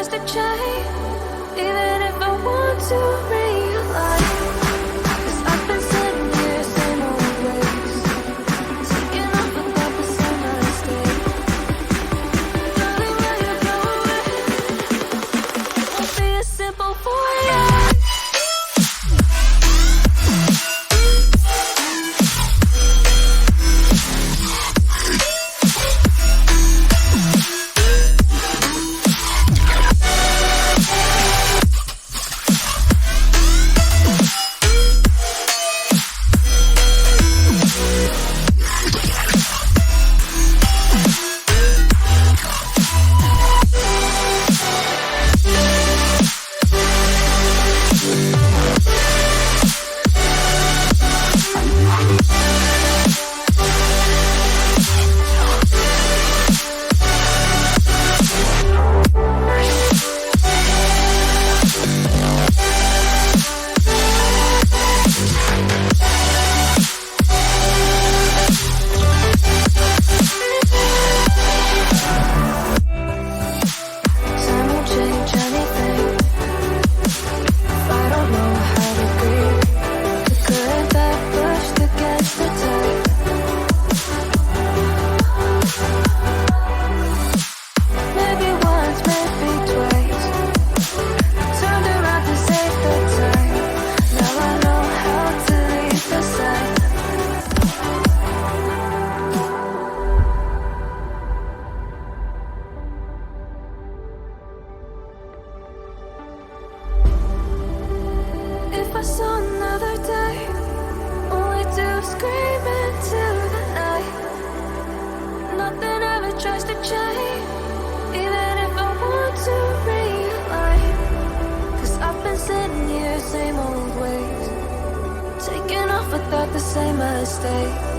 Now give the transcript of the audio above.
tries to change, even if I want to realize. 'Cause I've been sitting here, same old ways, taking off without the same mistake. Darling, will you go away? Won't be as simple for you. If I saw another day, only to scream into the night. Nothing ever tries to change, even if I want to realize. 'Cause I've been sitting here, same old ways, taking off without the same mistake.